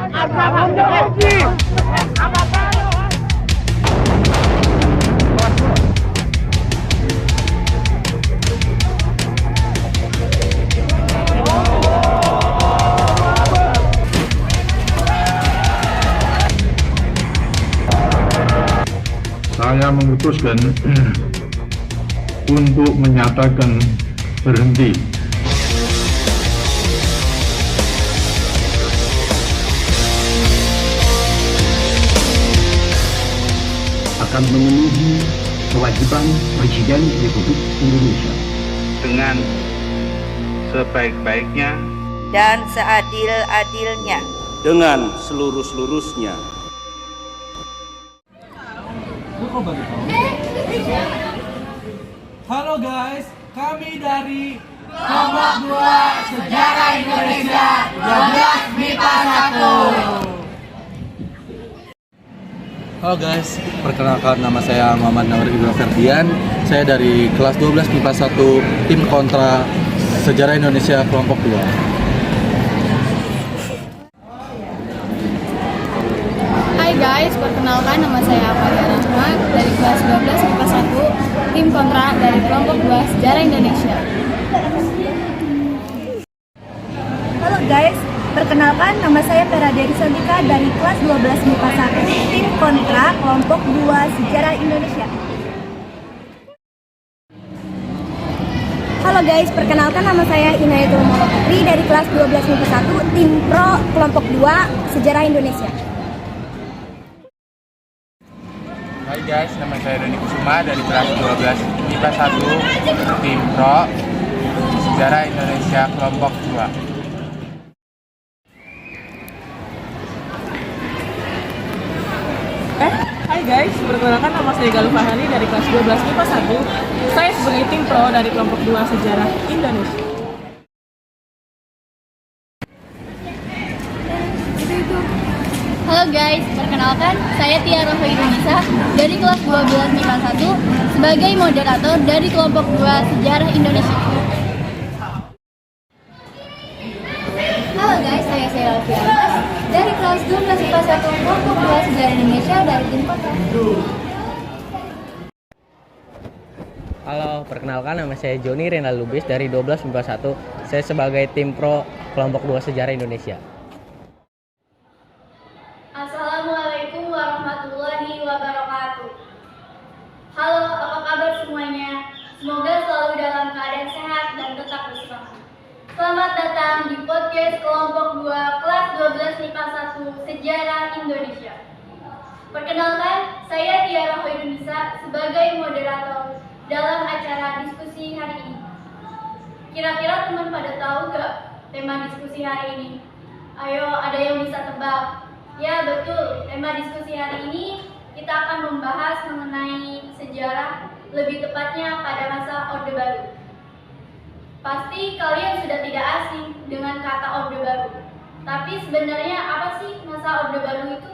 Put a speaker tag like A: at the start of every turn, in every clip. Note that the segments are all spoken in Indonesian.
A: Saya memutuskan untuk menyatakan berhenti.
B: Akan memenuhi kewajiban Presiden Republik Indonesia
C: dengan sebaik-baiknya
D: dan seadil-adilnya
E: dengan seluruh-seluruhnya.
F: Halo guys, kami dari Kelompok 2 Sejarah Indonesia 12 MIPA 1.
G: Halo guys, perkenalkan nama saya Muhammad Nawar Ibnu Ferdian. Saya dari kelas 12 MIPA 1 tim kontra Sejarah Indonesia kelompok 2.
H: Hai guys, perkenalkan nama saya Amalia Rahma dari kelas 12 MIPA 1 tim kontra dari kelompok 2 Sejarah Indonesia.
I: Halo guys, perkenalkan nama saya Vera Dery Santika dari kelas 12 MIPA 1 tim kontra kelompok 2 Sejarah Indonesia. Halo guys, perkenalkan nama saya Inayatul Maulana Putri dari kelas 12 MIPA 1 tim pro kelompok 2 Sejarah Indonesia.
C: Hai guys, nama saya Doni Kusuma dari kelas 12 MIPA 1 tim pro Sejarah Indonesia kelompok 2.
J: Hai guys, perkenalkan nama saya Galuh Fahani dari kelas 12 MIPA 1. Saya sebagai tim pro dari kelompok 2 Sejarah Indonesia.
H: Halo guys, perkenalkan saya Tia Rohoidunisa dari kelas 12 MIPA 1 sebagai moderator dari kelompok 2 Sejarah Indonesia.
I: Halo guys, saya Sheila Fiamas dari kelas 12 MIPA 1 kelompok 2 Sejarah Indonesia dari tim kontra.
K: Halo, perkenalkan nama saya Joni Renal Lubis dari 12 MIPA 1. Saya sebagai tim pro kelompok 2 Sejarah Indonesia.
H: Assalamualaikum warahmatullahi wabarakatuh. Halo, apa kabar semuanya? Semoga selalu dalam keadaan sehat dan tetap bersemangat. Selamat datang di podcast kelompok 2 kelas 12 MIPA 1 Sejarah Indonesia. Perkenalkan, saya Tiara Hoirunisa sebagai moderator dalam acara diskusi hari ini. Kira-kira teman pada tahu gak tema diskusi hari ini? Ayo, ada yang bisa tebak? Ya betul, tema diskusi hari ini kita akan membahas mengenai sejarah, lebih tepatnya pada masa Orde Baru. Pasti kalian sudah tidak asing dengan kata Orde Baru. Tapi sebenarnya apa sih masa Orde Baru itu?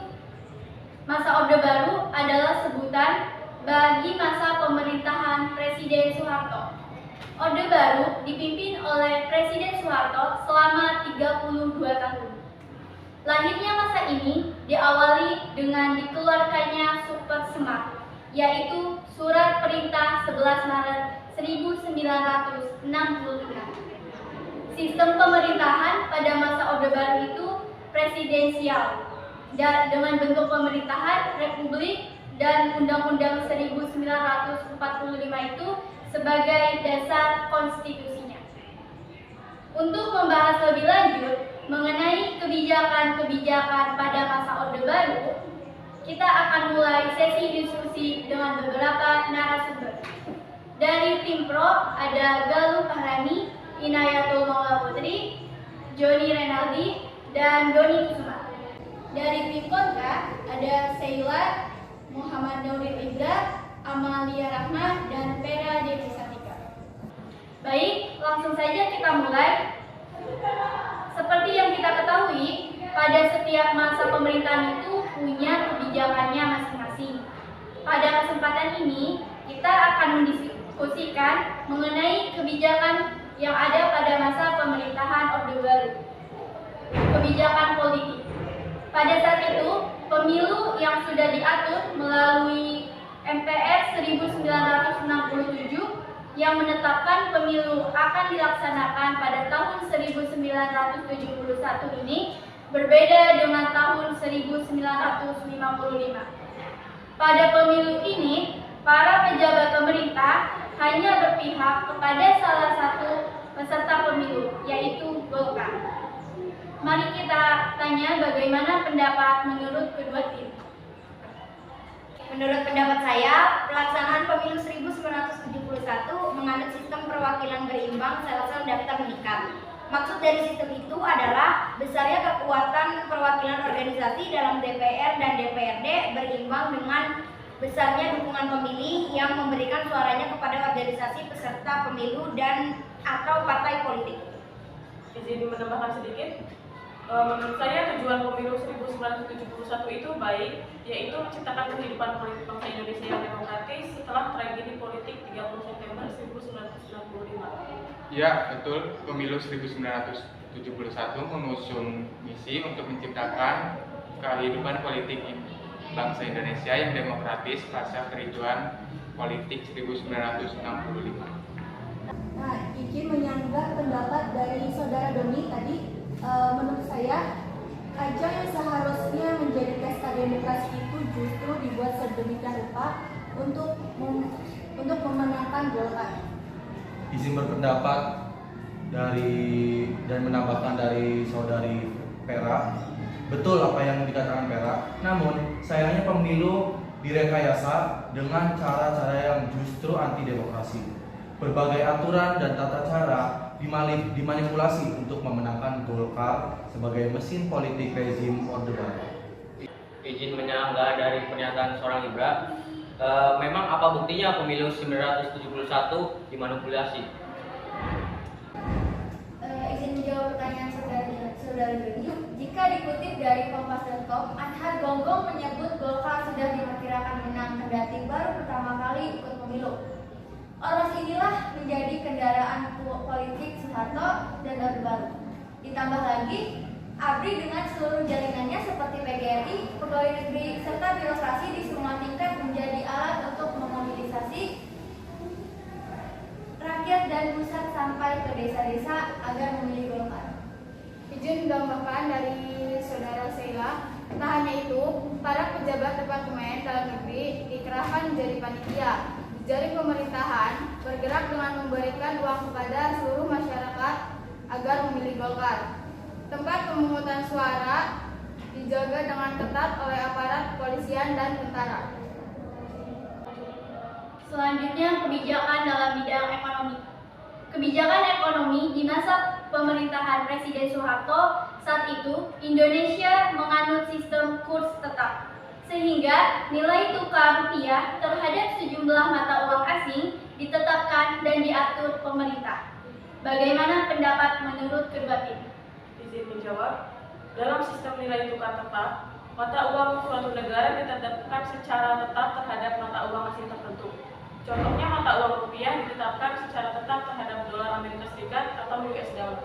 H: Masa Orde Baru adalah sebutan bagi masa pemerintahan Presiden Soeharto. Orde Baru dipimpin oleh Presiden Soeharto selama 32 tahun. Lahirnya masa ini diawali dengan dikeluarkannya Super Semar, yaitu Surat Perintah 11 Maret 1966. Sistem pemerintahan pada masa Orde Baru itu presidensial, dan dengan bentuk pemerintahan republik dan Undang-Undang 1945 itu sebagai dasar konstitusinya. Untuk membahas lebih lanjut mengenai kebijakan-kebijakan pada masa Orde Baru, kita akan mulai sesi diskusi dengan beberapa narasumber. Dari tim pro ada Galuh Fahrani, Inayatul Maulana Putri, Joni Renaldi, dan Doni Kusuma. Dari tim kontra ada Sheila, Muhammad Nuril Ibra, Amalia Rahma, dan Vera Dery Santika. Baik, langsung saja kita mulai. Seperti yang kita ketahui, pada setiap masa pemerintahan itu punya kebijakannya masing-masing. Pada kesempatan ini, kita akan mendiskusikan mengenai kebijakan yang ada pada masa pemerintahan Orde Baru. Kebijakan politik. Pada saat itu, pemilu yang sudah diatur melalui MPR 1967 yang menetapkan pemilu akan dilaksanakan pada tahun 1971 ini berbeda dengan tahun 1955. Pada pemilu ini, para pejabat pemerintah hanya berpihak kepada salah satu peserta pemilu, yaitu Golkar. Mari kita tanya bagaimana pendapat menurut kedua tim.
I: Menurut pendapat saya, pelaksanaan pemilu 1971 menganut sistem perwakilan berimbang sel-sel daftar menikah. Maksud dari sistem itu adalah besarnya kekuatan perwakilan organisasi dalam DPR dan DPRD berimbang dengan besarnya dukungan pemilih yang memberikan suaranya kepada organisasi peserta pemilu dan atau partai politik.
J: Izin menambahkan sedikit. Menurut saya tujuan pemilu 1971 itu baik, yaitu menciptakan kehidupan politik bangsa Indonesia yang demokratis setelah tragedi politik 30 September 1965.
C: Ya, betul. Pemilu 1971 mengusung misi untuk menciptakan kehidupan politik bangsa Indonesia yang demokratis pasca kericuan politik 1965.
I: Nah, izin menyanggah pendapat dari Saudara Doni tadi. Menurut saya, ajang yang seharusnya menjadi pesta demokrasi itu justru dibuat sedemikian rupa untuk memenangkan Golkar.
G: Izin berpendapat dan menambahkan dari saudari Vera. Betul apa yang dikatakan Vera. Namun sayangnya pemilu direkayasa dengan cara-cara yang justru anti demokrasi. Berbagai aturan dan tata cara dimanipulasi untuk memenangkan Golkar sebagai mesin politik rezim Orde Baru.
K: Izin menyanggah dari pernyataan seorang Ibra. Memang apa buktinya pemilu 1971 dimanipulasi?
I: Izin menjawab pertanyaan saudara Doni. Jika dikutip dari Kompas.com, Anhar Gonggong menyebut Golkar sudah diperkirakan menang kendati baru pertama kali ikut pemilu. Ormas inilah menjadi kendaraan politik Soeharto dan Orde Baru. Ditambah lagi, ABRI dengan seluruh jaringannya seperti PGRI, pegawai negeri, serta birokrasi di semua tingkat menjadi alat untuk memobilisasi rakyat dan pusat sampai ke desa-desa agar memilih Golkar.
H: Izin menambahkan dari saudara Sheila, tak hanya itu, para pejabat departemen dalam negeri dikerahkan menjadi panitia. Jaring pemerintahan bergerak dengan memberikan uang kepada seluruh masyarakat agar memilih Golkar. Tempat pemungutan suara dijaga dengan ketat oleh aparat kepolisian dan tentara. Selanjutnya, kebijakan dalam bidang ekonomi. Kebijakan ekonomi di masa pemerintahan Presiden Soeharto saat itu, Indonesia menganut sistem kurs tetap, sehingga nilai tukar rupiah terhadap sejumlah mata uang asing ditetapkan dan diatur pemerintah. Bagaimana pendapat menurut kedua tim?
J: Izin menjawab. Dalam sistem nilai tukar tetap, mata uang suatu negara ditetapkan secara tetap terhadap mata uang asing tertentu. Contohnya, mata uang rupiah ditetapkan secara tetap terhadap dolar Amerika Serikat atau US dollar.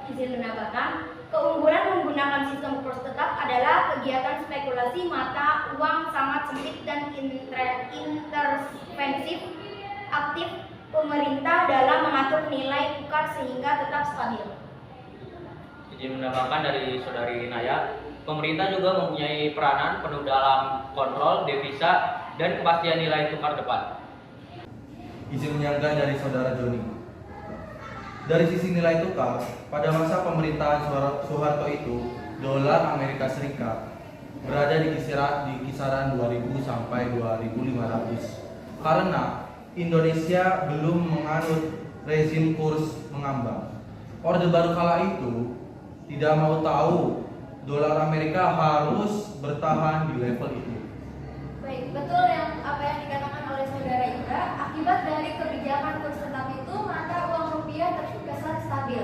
I: Izin menambahkan, keunggulan menggunakan sistem kurs tetap adalah kegiatan spekulasi mata uang sangat sempit dan intervensif aktif pemerintah dalam mengatur nilai tukar sehingga tetap stabil.
K: Izin menambahkan dari saudari Naya, pemerintah juga mempunyai peranan penuh dalam kontrol devisa dan kepastian nilai tukar depan.
G: Izin menyanggah dari saudara Joni. Dari sisi nilai tukar, pada masa pemerintahan Soeharto itu, dolar Amerika Serikat berada di kisaran 2000 sampai 2500. Karena Indonesia belum menganut rezim kurs mengambang. Orde Baru kala itu tidak mau tahu dolar Amerika harus bertahan di level itu.
I: Baik, betul apa yang dikatakan oleh saudara Indra. Akibat dari kebijakan kurs tetap itu, mata uang rupiah terkesan stabil.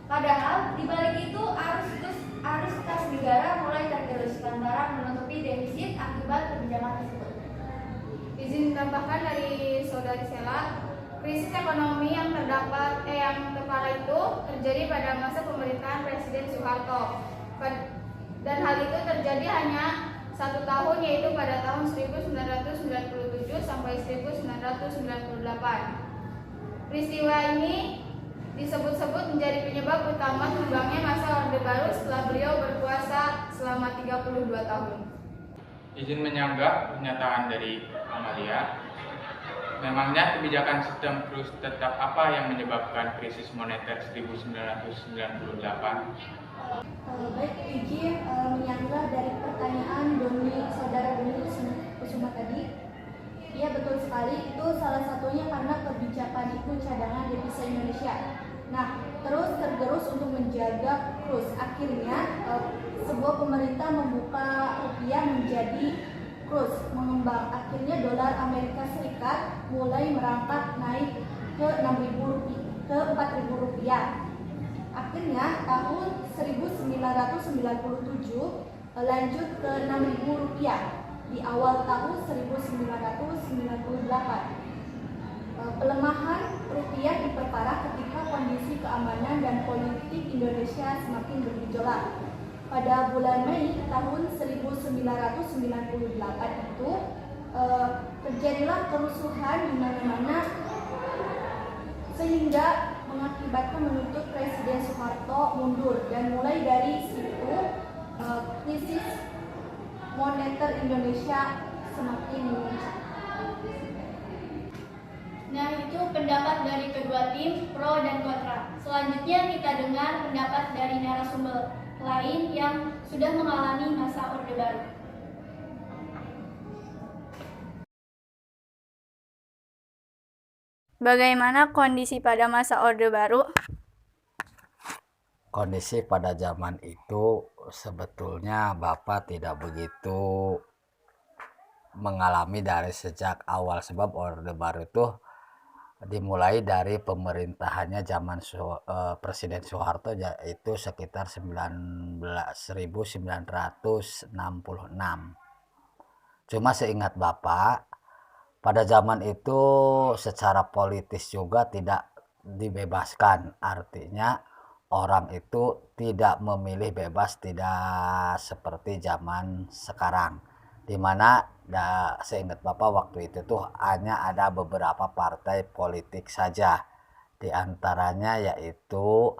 I: Padahal di balik itu arus kas negara mulai tergerus lantaran menutupi defisit akibat kebijakan tersebut.
H: Izin menambahkan dari saudari Sheila, krisis ekonomi yang terparah itu terjadi pada masa pemerintahan Presiden Soeharto.
I: Dan hal itu terjadi hanya 1 tahun, yaitu pada tahun 1997 sampai 1998. Peristiwa ini disebut-sebut menjadi penyebab utama tumbangnya masa Orde Baru setelah beliau berkuasa selama 32 tahun.
C: Izin menyanggah pernyataan dari Amalia. Memangnya kebijakan sistem krus tetap apa yang menyebabkan krisis moneter 1998?
I: Baik, izin menyanggah dari pertanyaan saudara Doni Kusuma tadi. Ya, betul sekali, itu salah satunya karena kebijakan itu cadangan devisa Indonesia. Nah, terus tergerus untuk menjaga kurs. Akhirnya sebuah pemerintah membuka rupiah menjadi kurs mengembang. Akhirnya dolar Amerika Serikat mulai merangkak naik ke 4.000 rupiah. Akhirnya tahun 1997 lanjut ke 6.000 rupiah di awal tahun 1998. Pelemahan rupiah diperparah ketika kondisi keamanan dan politik Indonesia semakin bergejolak. Pada bulan Mei tahun 1998 itu terjadilah kerusuhan di mana-mana sehingga mengakibatkan menuntut Presiden Soeharto mundur, dan mulai dari situ krisis moneter Indonesia semakin memuncak.
H: Nah, itu pendapat dari kedua tim, pro dan kontra. Selanjutnya kita dengar pendapat dari narasumber lain yang sudah mengalami masa Orde Baru.
L: Bagaimana kondisi pada masa Orde Baru?
M: Kondisi pada zaman itu sebetulnya Bapak tidak begitu mengalami dari sejak awal, sebab Orde Baru itu dimulai dari pemerintahannya zaman Presiden Soeharto, yaitu sekitar 1966. Cuma seingat Bapak, pada zaman itu secara politis juga tidak dibebaskan, artinya orang itu tidak memilih bebas, tidak seperti zaman sekarang, dimana seingat Bapak waktu itu tuh hanya ada beberapa partai politik saja, diantaranya yaitu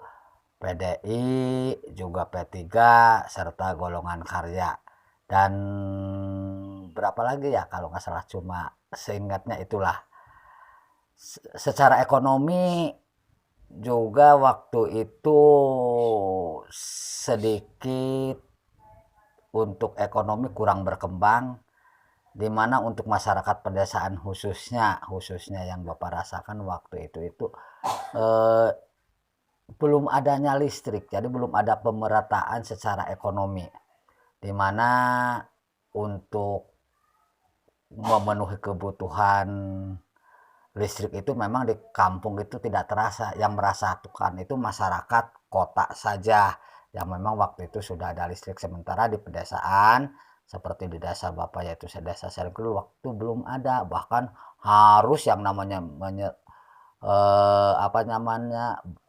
M: PDI, juga P3, serta Golongan Karya, dan berapa lagi ya kalau nggak salah, cuma seingatnya itulah. Secara ekonomi juga waktu itu sedikit untuk ekonomi kurang berkembang, di mana untuk masyarakat pedesaan khususnya yang Bapak rasakan waktu itu belum adanya listrik, jadi belum ada pemerataan secara ekonomi, di mana untuk memenuhi kebutuhan listrik itu memang di kampung itu tidak terasa. Yang merasakan itu masyarakat kota saja yang memang waktu itu sudah ada listrik, sementara di pedesaan seperti di desa Bapak yaitu desa Sergul waktu belum ada, bahkan harus yang namanya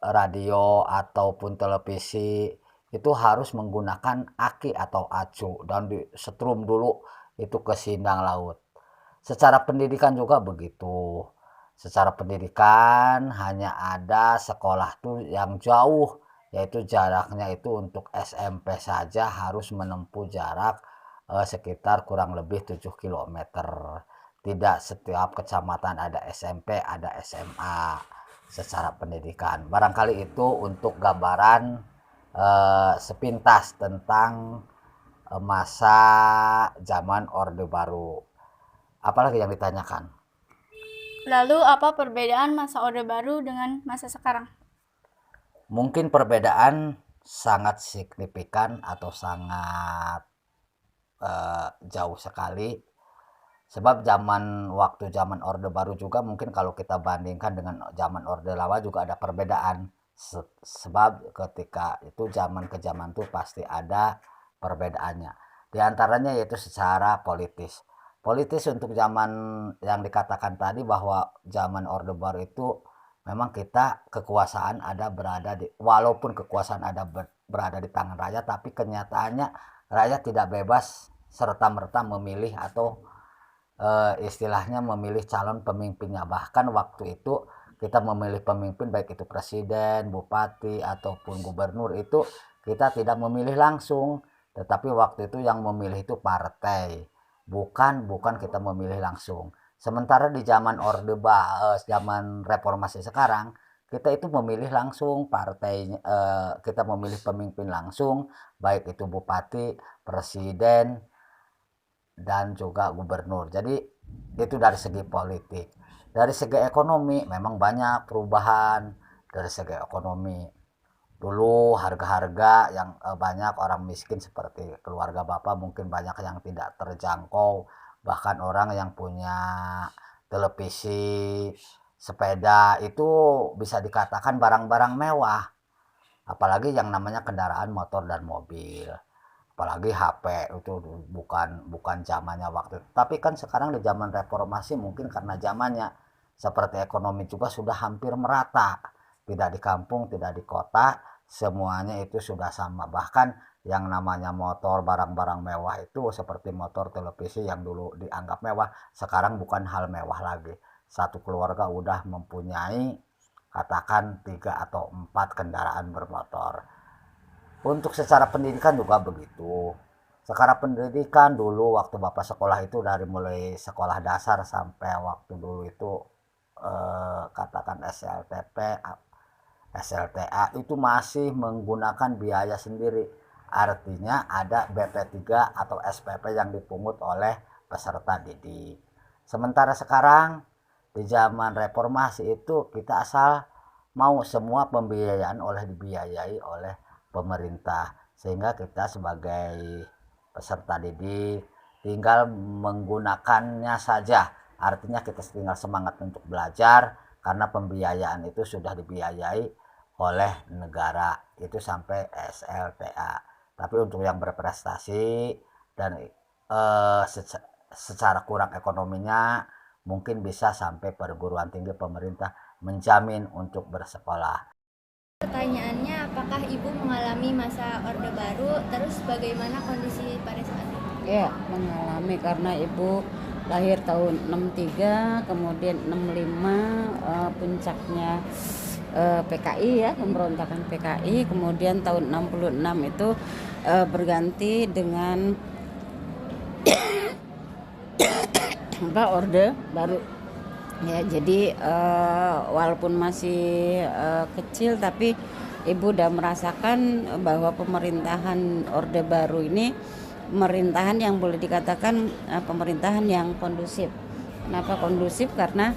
M: radio ataupun televisi itu harus menggunakan aki atau acu dan disetrum dulu itu ke Sindang Laut. Secara pendidikan juga begitu. Secara pendidikan hanya ada sekolah tuh yang jauh, yaitu jaraknya itu untuk SMP saja harus menempuh jarak sekitar kurang lebih 7 km. Tidak setiap kecamatan ada SMP, ada SMA secara pendidikan. Barangkali itu untuk gambaran sepintas tentang masa zaman Orde Baru. Apalagi yang ditanyakan?
L: Lalu apa perbedaan masa Orde Baru dengan masa sekarang?
M: Mungkin perbedaan sangat signifikan atau sangat jauh sekali, sebab waktu zaman Orde Baru juga mungkin kalau kita bandingkan dengan zaman Orde Lama juga ada perbedaan, sebab ketika itu zaman ke zaman itu pasti ada perbedaannya. Di antaranya yaitu secara politis untuk zaman yang dikatakan tadi bahwa zaman Orde Baru itu memang kita kekuasaan ada walaupun kekuasaan ada berada di tangan rakyat, tapi kenyataannya rakyat tidak bebas serta-merta memilih atau istilahnya memilih calon pemimpinnya. Bahkan waktu itu kita memilih pemimpin baik itu presiden, bupati ataupun gubernur itu kita tidak memilih langsung, tetapi waktu itu yang memilih itu partai, bukan kita memilih langsung. Sementara di zaman zaman reformasi sekarang kita itu memilih langsung partai, kita memilih pemimpin langsung, baik itu bupati, presiden, dan juga gubernur. Jadi itu dari segi politik. Dari segi ekonomi memang banyak perubahan. Dari segi ekonomi dulu harga-harga yang banyak orang miskin seperti keluarga bapak mungkin banyak yang tidak terjangkau, bahkan orang yang punya televisi, sepeda itu bisa dikatakan barang-barang mewah, apalagi yang namanya kendaraan motor dan mobil, apalagi HP itu bukan zamannya waktu itu. Tapi kan sekarang di zaman reformasi mungkin karena zamannya seperti ekonomi juga sudah hampir merata, tidak di kampung tidak di kota, semuanya itu sudah sama. Bahkan yang namanya motor, barang-barang mewah itu seperti motor, televisi yang dulu dianggap mewah sekarang bukan hal mewah lagi. Satu keluarga udah mempunyai katakan 3 atau 4 kendaraan bermotor. Untuk secara pendidikan juga begitu. Secara pendidikan dulu waktu bapak sekolah itu dari mulai sekolah dasar sampai waktu dulu itu katakan SLTP, SLTA itu masih menggunakan biaya sendiri. Artinya ada BP3 atau SPP yang dipungut oleh peserta didik. Sementara sekarang di zaman reformasi itu kita asal mau semua pembiayaan dibiayai oleh pemerintah, sehingga kita sebagai peserta didik tinggal menggunakannya saja. Artinya kita tinggal semangat untuk belajar karena pembiayaan itu sudah dibiayai oleh negara itu sampai SLTA. Tapi untuk yang berprestasi dan secara kurang ekonominya mungkin bisa sampai perguruan tinggi pemerintah menjamin untuk bersekolah.
I: Pertanyaannya, apakah Ibu mengalami masa Orde Baru? Terus bagaimana kondisi pada saat itu?
N: Ya, mengalami karena Ibu lahir tahun 63, kemudian 65 puncaknya PKI ya, pemberontakan PKI, kemudian tahun 66 itu berganti dengan Orde Baru. Ya, jadi walaupun masih kecil tapi Ibu udah merasakan bahwa pemerintahan Orde Baru ini pemerintahan yang boleh dikatakan pemerintahan yang kondusif. Kenapa kondusif? Karena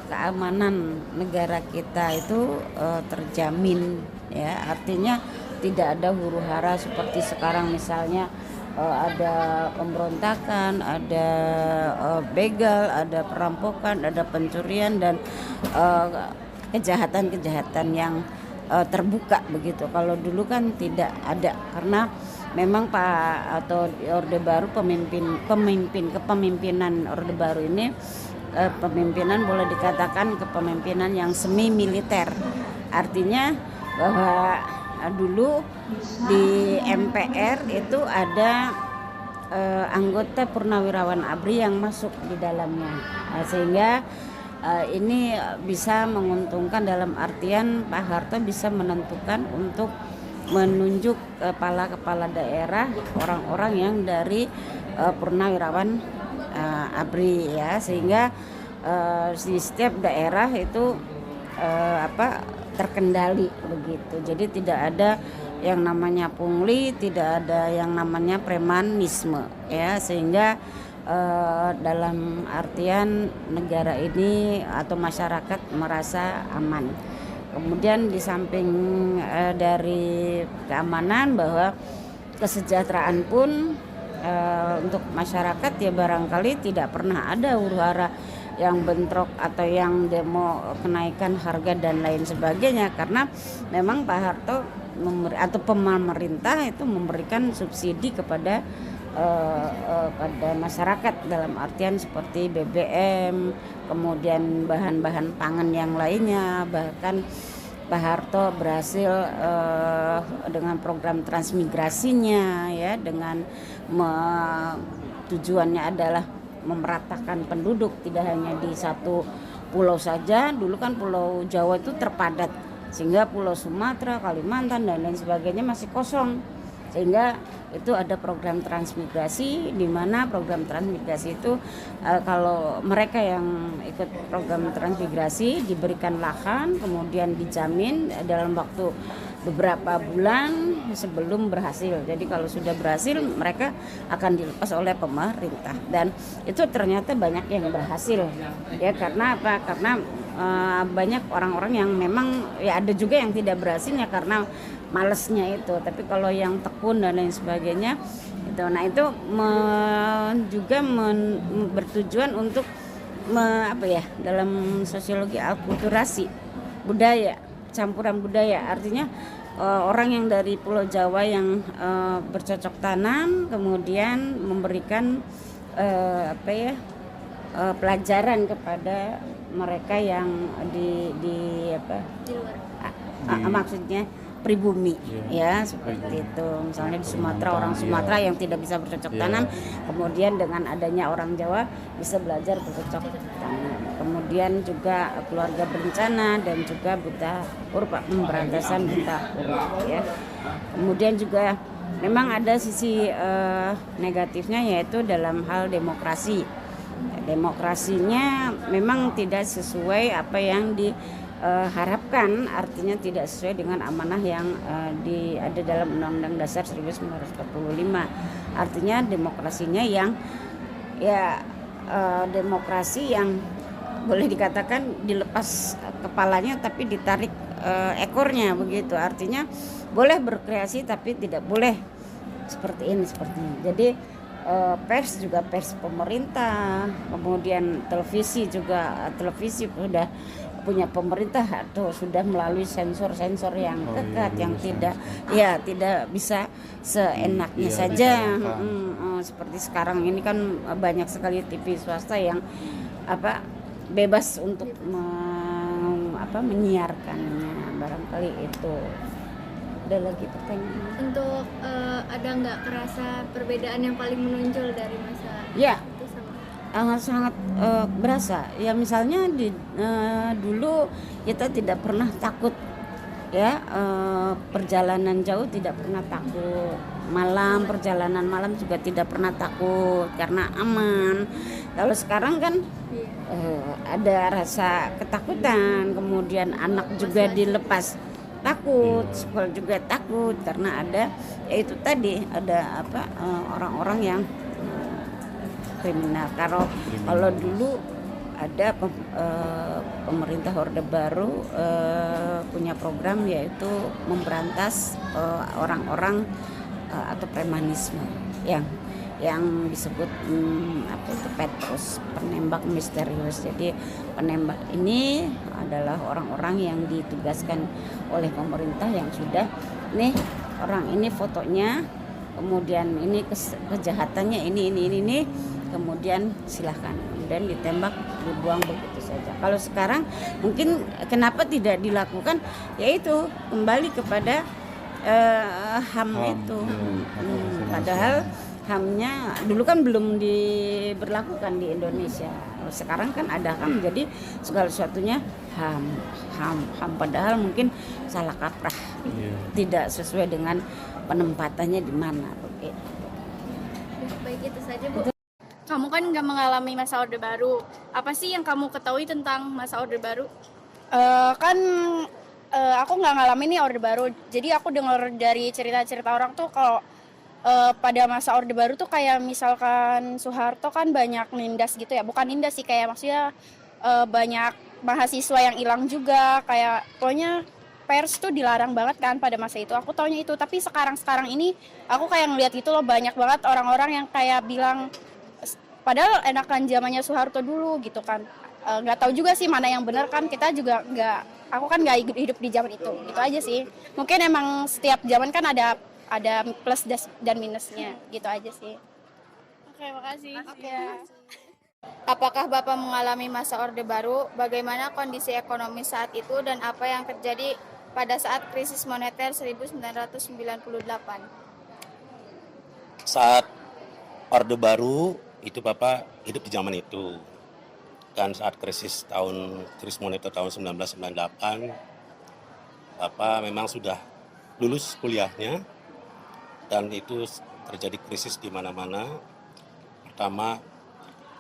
N: keamanan negara kita itu terjamin ya, artinya tidak ada huru-hara seperti sekarang misalnya ada pemberontakan, ada begal, ada perampokan, ada pencurian dan kejahatan-kejahatan yang terbuka begitu. Kalau dulu kan tidak ada karena memang Orde Baru kepemimpinan Orde Baru ini pemimpinan boleh dikatakan kepemimpinan yang semi militer. Artinya bahwa dulu di MPR itu ada anggota purnawirawan ABRI yang masuk di dalamnya, sehingga ini bisa menguntungkan dalam artian Pak Harto bisa menentukan untuk menunjuk kepala-kepala daerah orang-orang yang dari purnawirawan ABRI ya, sehingga di setiap daerah itu terkendali begitu. Jadi tidak ada yang namanya pungli, tidak ada yang namanya premanisme ya, sehingga dalam artian negara ini atau masyarakat merasa aman. Kemudian di samping dari keamanan bahwa kesejahteraan pun untuk masyarakat ya barangkali tidak pernah ada huru-hara yang bentrok atau yang demo kenaikan harga dan lain sebagainya, karena memang Pak Harto atau pemerintah itu memberikan subsidi kepada pada masyarakat dalam artian seperti BBM, kemudian bahan-bahan pangan yang lainnya, bahkan Pak Harto berhasil dengan program transmigrasinya ya, dengan tujuannya adalah memeratakan penduduk, tidak hanya di satu pulau saja. Dulu kan Pulau Jawa itu terpadat, sehingga Pulau Sumatera, Kalimantan dan lain sebagainya masih kosong, sehingga itu ada program transmigrasi, di mana program transmigrasi itu kalau mereka yang ikut program transmigrasi diberikan lahan, kemudian dijamin dalam waktu beberapa bulan sebelum berhasil. Jadi kalau sudah berhasil mereka akan dilepas oleh pemerintah, dan itu ternyata banyak yang berhasil ya. Karena apa? Karena banyak orang-orang yang memang ya, ada juga yang tidak berhasilnya karena malesnya itu, tapi kalau yang tekun dan lain sebagainya itu, nah itu juga bertujuan untuk dalam sosiologi akulturasi budaya, campuran budaya, artinya orang yang dari Pulau Jawa yang bercocok tanam kemudian memberikan pelajaran kepada mereka yang di luar. Maksudnya pribumi ya, seperti itu. Misalnya di Sumatera, orang Sumatera yang tidak bisa bercocok tanam, kemudian dengan adanya orang Jawa bisa belajar bercocok tanam. Kemudian juga keluarga berencana dan juga buta huruf, pemberantasan buta huruf ya. Kemudian juga memang ada sisi negatifnya, yaitu dalam hal demokrasi. Demokrasinya memang tidak sesuai apa yang diharapkan, artinya tidak sesuai dengan amanah yang ada dalam Undang-Undang Dasar 1945. Artinya demokrasinya yang demokrasi yang boleh dikatakan dilepas kepalanya tapi ditarik ekornya, begitu. Artinya boleh berkreasi tapi tidak boleh seperti ini. Jadi pers juga pers pemerintah, kemudian televisi juga televisi sudah punya pemerintah atau sudah melalui sensor-sensor yang ketat, yang tidak bisa seenaknya saja. Seperti sekarang ini kan banyak sekali TV swasta yang bebas untuk menyiarkannya, barangkali itu. Ada lagi pertanyaan?
L: Untuk ada nggak kerasa perbedaan yang paling menonjol dari masa itu sama?
N: Sangat berasa. Ya misalnya dulu kita tidak pernah takut ya, perjalanan jauh tidak pernah takut, perjalanan malam juga tidak pernah takut karena aman. Kalau sekarang kan ada rasa ketakutan, kemudian anak juga dilepas takut, sekolah juga takut karena ada yaitu tadi ada orang-orang yang kriminal. Kalau dulu ada pemerintah Orde Baru punya program, yaitu memberantas orang-orang atau premanisme yang disebut Petrus, penembak misterius. Jadi penembak ini adalah orang-orang yang ditugaskan oleh pemerintah yang sudah orang ini fotonya, kemudian ini kejahatannya ini, kemudian silahkan, kemudian ditembak, dibuang begitu saja. Kalau sekarang mungkin kenapa tidak dilakukan, yaitu kembali kepada HAM itu. Padahal HAM-nya dulu kan belum diberlakukan di Indonesia. Sekarang kan ada HAM, jadi segala sesuatunya HAM. Padahal mungkin salah kaprah, tidak sesuai dengan penempatannya di mana.
L: Baik, itu saja Bu. Kamu kan nggak mengalami masa Orde Baru. Apa sih yang kamu ketahui tentang masa Orde Baru?
O: Aku nggak ngalamin nih Orde Baru. Jadi aku dengar dari cerita-cerita orang tuh kalau pada masa Orde Baru tuh kayak misalkan Soeharto kan banyak nindas gitu ya. Bukan nindas sih, kayak maksudnya banyak mahasiswa yang hilang juga. Kayak pokoknya pers tuh dilarang banget kan pada masa itu. Aku taunya itu. Tapi sekarang ini aku kayak ngeliat gitu loh, banyak banget orang-orang yang kayak bilang padahal enakan zamannya Soeharto dulu gitu kan. Nggak tahu juga sih mana yang benar kan, kita juga aku kan nggak hidup di zaman itu, gitu aja sih. Mungkin emang setiap zaman kan ada plus dan minusnya, gitu aja sih.
L: Oke, makasih.
O: Oke.
L: Apakah Bapak mengalami masa Orde Baru? Bagaimana kondisi ekonomi saat itu dan apa yang terjadi
O: pada saat krisis moneter 1998.
P: Saat Orde Baru itu Bapak hidup di zaman itu. Dan saat krisis moneter tahun 1998, Bapak memang sudah lulus kuliahnya dan itu terjadi krisis di mana-mana. Pertama,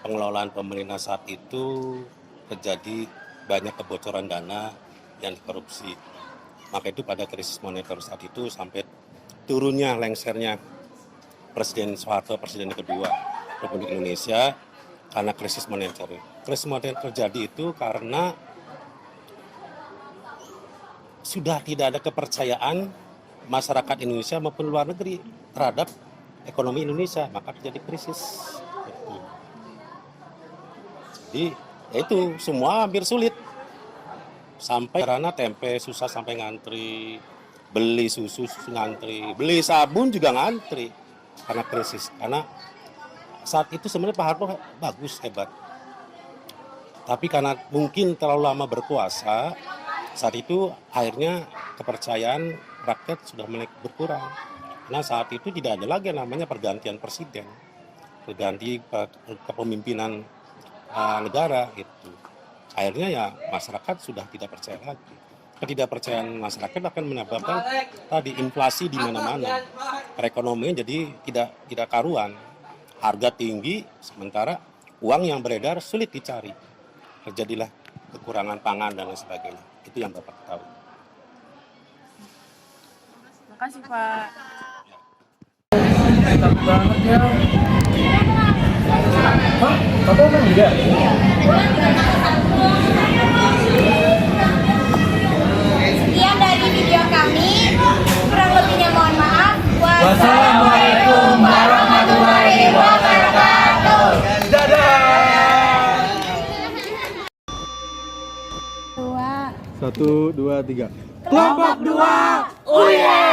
P: pengelolaan pemerintah saat itu terjadi banyak kebocoran dana yang dikorupsi. Maka itu pada krisis moneter saat itu sampai turunnya, lengsernya Presiden Soeharto, Presiden kedua Republik Indonesia karena krisis moneter. Krisis moneter terjadi itu karena sudah tidak ada kepercayaan masyarakat Indonesia maupun luar negeri terhadap ekonomi Indonesia, maka terjadi krisis. Jadi ya itu semua hampir sulit. Sampai karena tempe susah sampai ngantri, beli susu ngantri, beli sabun juga ngantri karena krisis. Karena saat itu sebenarnya Pak Harto bagus, hebat. Tapi karena mungkin terlalu lama berkuasa, saat itu akhirnya kepercayaan rakyat sudah mulai berkurang. Nah saat itu tidak ada lagi yang namanya pergantian presiden, berganti kepemimpinan negara gitu. Akhirnya ya masyarakat sudah tidak percaya lagi. Ketidakpercayaan masyarakat akan menyebabkan tadi inflasi di mana-mana. Perekonomian jadi tidak karuan. Harga tinggi sementara uang yang beredar sulit dicari. Terjadilah kekurangan pangan dan lain sebagainya. Itu yang Bapak tahu.
J: Makasih Pak.
F: Enak banget ya. Hah? Kamu emang enggak?
I: Sekian dari video kami. Kurang lebihnya mohon maaf.
F: Wassalamualaikum warahmatullahi wabarakatuh. Dadah.
A: 1, 2, 3.
F: Kelompok 2, uye!